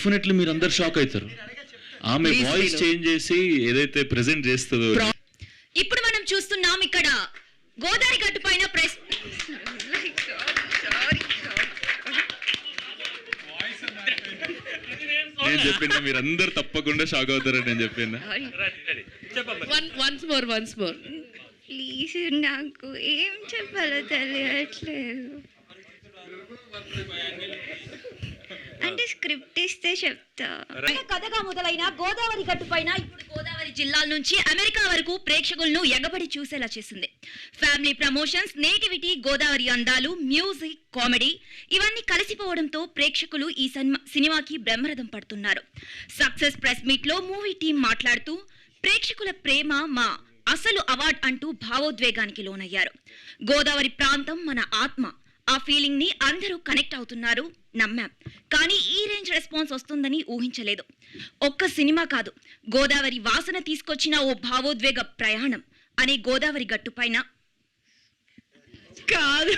Definitely మీరు అందరు shock అవుతారు. ఆమె వాయిస్ చేంజ్ చేసి ఏదైతే ప్రెజెంట్ చేస్తుందో. ఇప్పుడు మనం చూస్తున్నాం ఇక్కడ గోదావరి గట్టు పైన ప్రెస్ నేను చెప్పిన మీరందరూ తప్పకుండా షాక్ అవుతారని నేను చెప్పిన. వన్స్ మోర్ ప్లీజ్, నాకు ఏం చెప్పాలో తెలియట్లేదు. అంటే స్క్రిప్ట్ ఇస్తే చెప్తా. కథగా మొదలైన గోదావరి గట్టు పైన ఇప్పుడు గోదావరి జిల్లాల నుంచి అమెరికా వరకు ప్రేక్షకులను ఎగబడి చూసేలా చేసింది. ఫ్యామిలీ ప్రమోషన్స్, నేటివిటీ, గోదావరి అందాలు, మ్యూజిక్, కామెడీ ఇవన్నీ కలిసిపోవడంతో ప్రేక్షకులు ఈ సినిమాకి బ్రహ్మరథం పడుతున్నారు. సక్సెస్ ప్రెస్ మీట్ లో మూవీ టీం మాట్లాడుతూ ప్రేక్షకుల ప్రేమ మా అసలు అవార్డ్ అంటూ భావోద్వేగానికి లోనయ్యారు. గోదావరి ప్రాంతం మన ఆత్మ, ఆ ఫీలింగ్ ని అందరూ కనెక్ట్ అవుతున్నారు, నమ్మాం. కానీ ఈ రేంజ్ రెస్పాన్స్ వస్తుందని ఊహించలేదు. ఒక్క సినిమా కాదు, గోదావరి వాసన తీసుకొచ్చిన ఓ భావోద్వేగ ప్రయాణం అనే గోదావరి గట్టు పైన కాదు.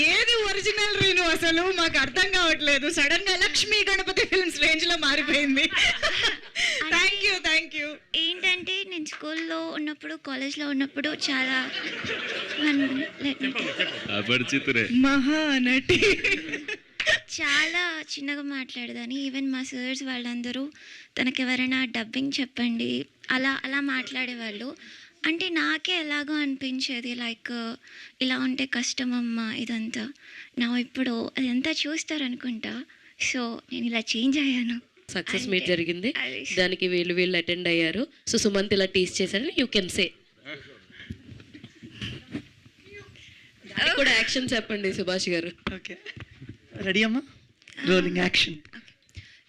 ఏది ఒరిజినల్ రీను అసలు మాకు అర్థం కావట్లేదు. సడన్ గా లక్ష్మీ గణపతి ఫిల్మ్స్ రేంజ్ లో మారిపోయింది. Thank you. ఏంటంటే నేను స్కూల్లో ఉన్నప్పుడు, కాలేజ్లో ఉన్నప్పుడు చాలా మహానటి చాలా చిన్నగా మాట్లాడదని. ఈవెన్ మా సర్స్ వాళ్ళందరూ తనకెవరైనా డబ్బింగ్ చెప్పండి అలా అలా మాట్లాడేవాళ్ళు. అంటే నాకే ఎలాగో అనిపించేది, లైక్ ఇలా ఉంటే కష్టమమ్మా ఇదంతా. నా ఇప్పుడు అదంతా చూస్తారనుకుంటా. సో నేను ఇలా చేంజ్ అయ్యాను. సక్సెస్ మీట్ జరిగింది, దానికి వీళ్ళు అటెండ్ అయ్యారు. సో సుమంత్ ఇలా టీస్ చేశారని యూ కెన్ సే. కూడా యాక్షన్ చెప్పండి సుభాష్ గారు. ఓకే, రెడీ అమ్మా? Rolling action.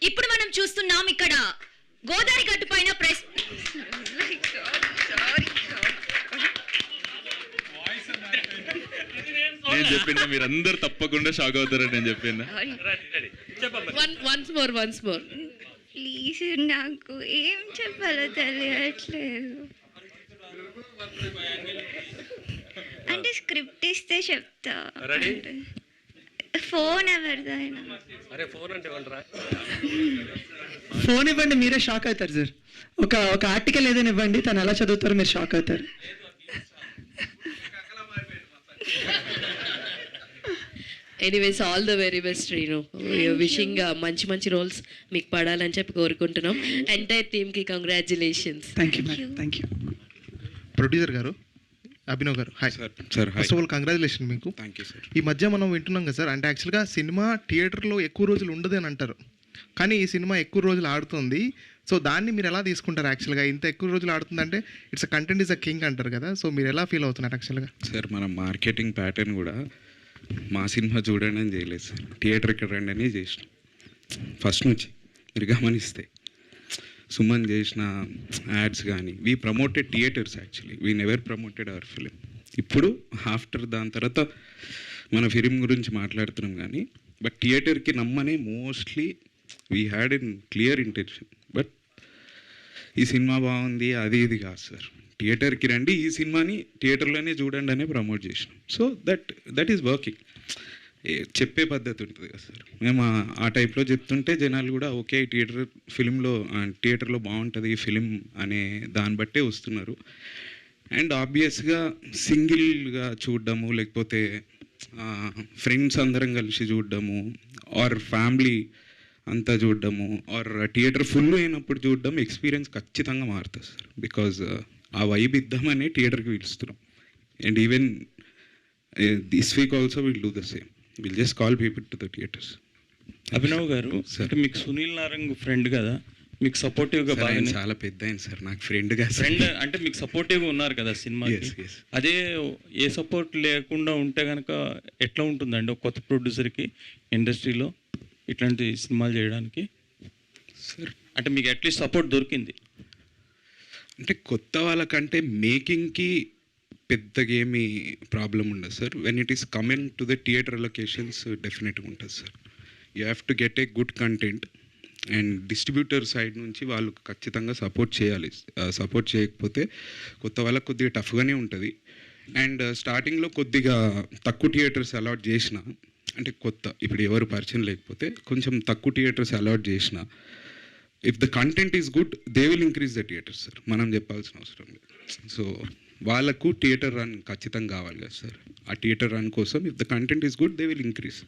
ఇప్పుడు మనం చూస్తున్నాం ఇక్కడ గోదావరి గట్టు పైన ప్రెస్ నేను చెప్పిన మీరందరూ తప్పకుండా షాక్ అవుతారని నేను చెప్పిన. వన్స్ మోర్ ప్లీజ్, నాకు ఏం చెప్పాలో తెలియట్లేదు. అంటే స్క్రిప్ట్ ఇస్తే చెప్తా. ఫోన్ ఎవరిదైనా ఫోన్ ఇవ్వండి, మీరే షాక్ అవుతారు సార్. ఒక ఆర్టికల్ ఏదైనా ఇవ్వండి, తను ఎలా చదువుతారో మీరు షాక్ అవుతారు. Anyways all the very best Reenu. Wishing మంచి రోల్స్ మీకు పడాలని చెప్పి కోరుకుంటున్నాం. ఎంటైర్ టీమ్కి కంగ్రాచులేషన్స్. Thank you. ప్రొడ్యూసర్ గారు, అభినవ్ గారు, hi sir. First of all congratulation మీకు. Thank you sir. ఈ మధ్య మనం వింటున్నాం కదా సార్, అంటే యాక్చువల్గా సినిమా థియేటర్లో ఎక్కువ రోజులు ఉండదు అని అంటారు, కానీ ఈ సినిమా ఎక్కువ రోజులు ఆడుతుంది. సో దాన్ని మీరు ఎలా తీసుకుంటారు? యాక్చువల్గా ఇంత ఎక్కువ రోజులు ఆడుతుందంటే it's a content is a king అంటారు కదా. సో మీరు ఎలా ఫీల్ అవుతున్నారు యాక్చువల్గా? సార్ మన మార్కెటింగ్ ప్యాటర్న్ కూడా మా సినిమా చూడండి అని చేయలేదు సార్, థియేటర్కి రండి అని చేసినాం ఫస్ట్ నుంచి. మీరు గమనిస్తే సుమన్ చేసిన యాడ్స్ కానీ, we promoted theatres actually, we never promoted our film. ఇప్పుడు ఆఫ్టర్ దాని తర్వాత మన ఫిలిం గురించి మాట్లాడుతున్నాం కానీ, బట్ థియేటర్కి నమ్మనే mostly we had in clear intention. But ఈ సినిమా బాగుంది అది ఇది కాదు సార్, థియేటర్కి రండి, ఈ సినిమాని థియేటర్లోనే చూడండి అనే ప్రమోట్ చేసినాం. So that is working. చెప్పే పద్ధతి ఉంటుంది కదా సార్, మేము ఆ టైప్లో చెప్తుంటే జనాలు కూడా ఓకే థియేటర్లో బాగుంటుంది ఈ ఫిలిం అనే దాన్ని బట్టే వస్తున్నారు. అండ్ ఆబ్వియస్గా సింగిల్గా చూడడము, లేకపోతే ఫ్రెండ్స్ అందరం కలిసి చూడడము, ఆర్ ఫ్యామిలీ అంతా చూడడము, ఆర్ థియేటర్ ఫుల్ అయినప్పుడు చూడడం ఎక్స్పీరియన్స్ ఖచ్చితంగా మారుతుంది సార్. బికాజ్ ఆ వైబ్ ఇద్దామని థియేటర్కి పిలుస్తున్నాం. And even this week also will do the same, will just call people to the theatres. Abhinav గారు, అంటే మీకు సునీల్ నారంగ్ ఫ్రెండ్ కదా, మీకు సపోర్టివ్గా బాగా చాలా పెద్ద అయింది సార్, నాకు ఫ్రెండ్ అంటే మీకు సపోర్టివ్గా ఉన్నారు కదా సినిమా. అదే ఏ సపోర్ట్ లేకుండా ఉంటే కనుక ఎట్లా ఉంటుందండి ఒక కొత్త ప్రొడ్యూసర్కి ఇండస్ట్రీలో ఇట్లాంటి సినిమాలు చేయడానికి? సార్ అంటే మీకు అట్లీస్ట్ సపోర్ట్ దొరికింది అంటే కొత్త వాళ్ళకంటే మేకింగ్కి పెద్దగా ఏమీ ప్రాబ్లం ఉండదు sir. When it is coming to the theatre locations డెఫినెట్గా ఉంటుంది sir. You have to get a good content and distributor side నుంచి వాళ్ళు ఖచ్చితంగా సపోర్ట్ చేయాలి. సపోర్ట్ చేయకపోతే కొత్త వాళ్ళకి కొద్దిగా టఫ్గానే ఉంటుంది. అండ్ స్టార్టింగ్లో కొద్దిగా తక్కువ థియేటర్స్ అలాట్ చేసిన అంటే కొత్త ఇప్పుడు ఎవరు పరిచయం లేకపోతే కొంచెం తక్కువ థియేటర్స్ అలాట్ చేసిన if the content is good they will increase the theatres sir, మనం చెప్పాల్సిన అవసరం లేదు. సో వాళ్ళకు థియేటర్ రన్ ఖచ్చితంగా కావాలి కదా సార్, ఆ థియేటర్ రన్ కోసం if the content is good they will increase.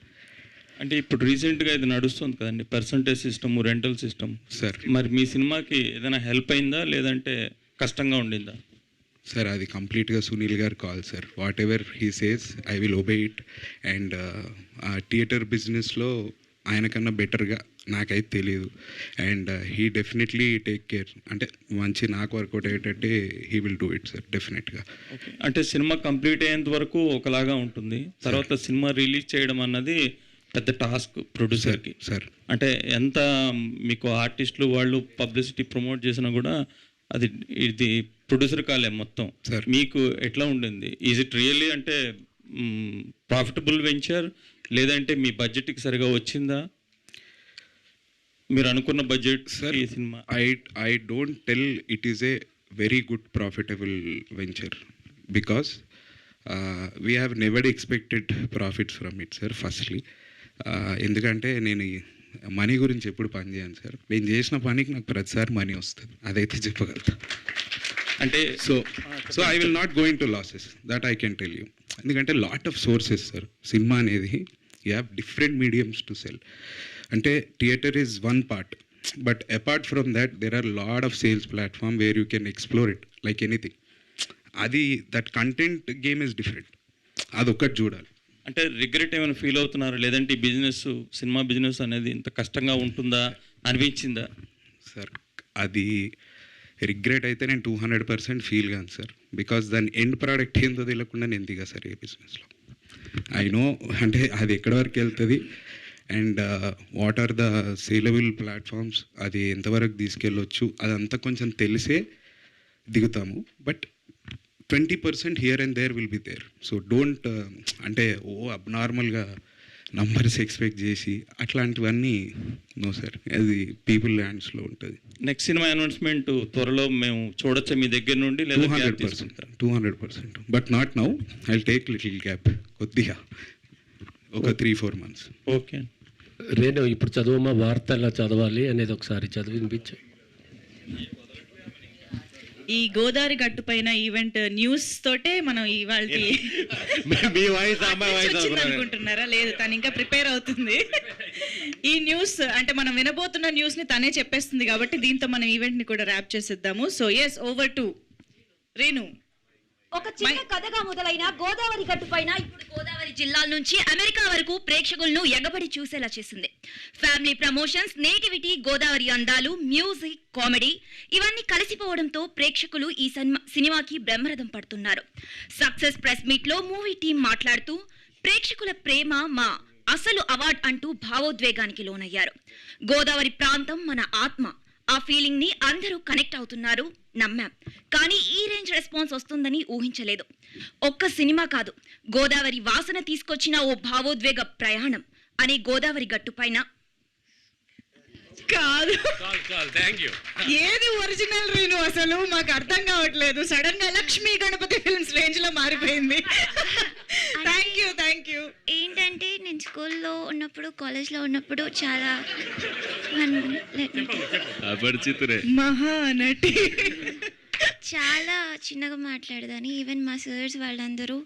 అంటే ఇప్పుడు రీసెంట్గా ఇది నడుస్తుంది కదండి, percentage system, rental system sir మరి మీ సినిమాకి ఏదైనా హెల్ప్ అయిందా లేదంటే కష్టంగా ఉండిందా? సార్ అది కంప్లీట్గా సునీల్ గారు call sir. Whatever he says I will obey it. And ఆ థియేటర్ బిజినెస్లో ఆయనకన్నా బెటర్గా నాకైతే తెలియదు. And he definitely take care, అంటే మంచి నాకు వర్కౌట్ అయ్యేటట్టే he will do it sir డెఫినెట్గా. అంటే సినిమా కంప్లీట్ అయ్యేంత వరకు ఒకలాగా ఉంటుంది, తర్వాత సినిమా రిలీజ్ చేయడం అన్నది పెద్ద టాస్క్ ప్రొడ్యూసర్కి సార్. అంటే ఎంత మీకు ఆర్టిస్టులు వాళ్ళు పబ్లిసిటీ ప్రమోట్ చేసినా కూడా అది ఇది ప్రొడ్యూసర్ కాలే మొత్తం సార్. మీకు ఎట్లా ఉండింది? ఈజ్ ఇట్ రియల్లీ అంటే ప్రాఫిటబుల్ వెంచర్, లేదంటే మీ బడ్జెట్కి సరిగా వచ్చిందా? మీరు అనుకున్న బడ్జెట్ సార్ ఈ cinema? I don't tell it is a very good profitable venture because we have never expected profits from it sir. Firstly ఎందుకంటే నేను మనీ గురించి ఎప్పుడు పని చేయను సార్. నేను చేసిన పనికి నాకు ప్రతిసారి మనీ వస్తుంది, అదైతే చెప్పగలుగుతా. అంటే so I will not going to losses, that I can tell you. ఎందుకంటే lot of sources sir, cinema అనేది you have different mediums to sell. అంటే theatre is one part, but apart from that there are lot of sales platform where you can explore it like anything. అది that content game is different, అదొక్కటి చూడాలి. అంటే regret ఏమైనా feel అవుతున్నారా, లేదంటే ఈ business, cinema business అనేది ఇంత కష్టంగా ఉంటుందా అనిపించిందా? సార్ అది రిగ్రెట్ అయితే నేను 200% ఫీల్ కాను సార్, బికాస్ దాని ఎండ్ ప్రోడక్ట్ ఏందో తెలియకుండా నేను దిగా సార్ ఏ బిజినెస్లో. ఐ నో అంటే అది ఎక్కడి వరకు వెళ్తుంది and what are the sellable platforms, అది ఎంతవరకు తీసుకెళ్ళొచ్చు అదంతా కొంచెం తెలిసే దిగుతాము. But 20% here and there will be there. So don't అంటే అబ్నార్మల్గా నంబర్స్ ఎక్స్పెక్ట్ చేసి అట్లాంటివన్నీ నో సార్, అది పీపుల్ హ్యాండ్స్లో ఉంటుంది. నెక్స్ట్ సినిమా అనౌన్స్మెంట్ త్వరలో మేము చూడొచ్చా మీ దగ్గర నుండి? 200%, but not now. I take little gap, కొద్దిగా ఒక 3-4 months. ఓకే. రేణు ఇప్పుడు చదువమ్మా, వార్త ఎలా చదవాలి అనేది ఒకసారి చదివి వినిపించు. ఈ గోదావరి గట్టు పైన ఈవెంట్ న్యూస్ తోటే మనం ఇవాళ అనుకుంటున్నారా? లేదు, తను ఇంకా ప్రిపేర్ అవుతుంది. ఈ న్యూస్ అంటే మనం వినబోతున్న న్యూస్ ని తనే చెప్పేస్తుంది కాబట్టి దీంతో మనం ఈవెంట్ ని కూడా ర్యాప్ చేసేద్దాము. So yes, over to Renu. ఒక చిన్న కథగా మొదలైన గోదావరి గట్టుపైన ఇప్పుడు గోదావరి జిల్లాల నుంచి అమెరికా వరకు ప్రేక్షకులను ఎగబడి చూసేలా చేసింది. ఫ్యామిలీ ప్రమోషన్స్, నేటివిటీ, గోదావరి అందాలు, మ్యూజిక్, కామెడీ ఇవన్నీ కలిసిపోవడంతో ప్రేక్షకులు ఈ సినిమాకి బ్రహ్మరథం పడుతున్నారు. సక్సెస్ ప్రెస్ మీట్ లో మూవీ టీం మాట్లాడుతూ ప్రేక్షకుల ప్రేమ మా అసలు అవార్డ్ అంటూ భావోద్వేగానికి లోనయ్యారు. గోదావరి ప్రాంతం మన ఆత్మ, ఆ ఫీలింగ్ ని అందరూ కనెక్ట్ అవుతున్నారు, నమ్మాం. కానీ ఈ రేంజ్ రెస్పాన్స్ వస్తుందని ఊహించలేదు. ఒక్క సినిమా కాదు, గోదావరి వాసన తీసుకొచ్చిన ఓ భావోద్వేగ ప్రయాణం అనే గోదావరి గట్టుపైన కాదు, ఏది ఒరిజినల్ రేణు అసలు మాకు అర్థం కావట్లేదు. సడన్ గా లక్ష్మీ గణపతి ఫిల్మ్స్ రేంజ్ లో మారిపోయింది. Thank you. ఏంటంటే నేను స్కూల్లో ఉన్నప్పుడు, కాలేజ్లో ఉన్నప్పుడు చాలా మహానటి చాలా చిన్నగా మాట్లాడేదాన్ని. ఈవెన్ మా సర్స్ వాళ్ళందరూ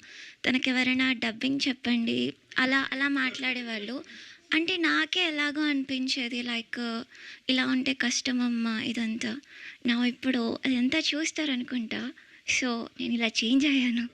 తనకి ఎవరైనా డబ్బింగ్ చెప్పండి అలా అలా మాట్లాడేవాళ్ళు. అంటే నాకే ఎలాగో అనిపించేది, లైక్ ఇలా ఉంటే కష్టమమ్మా ఇదంతా. నా ఇప్పుడు అదంతా చూస్తారనుకుంటా. సో నేను ఇలా చేంజ్ అయ్యాను.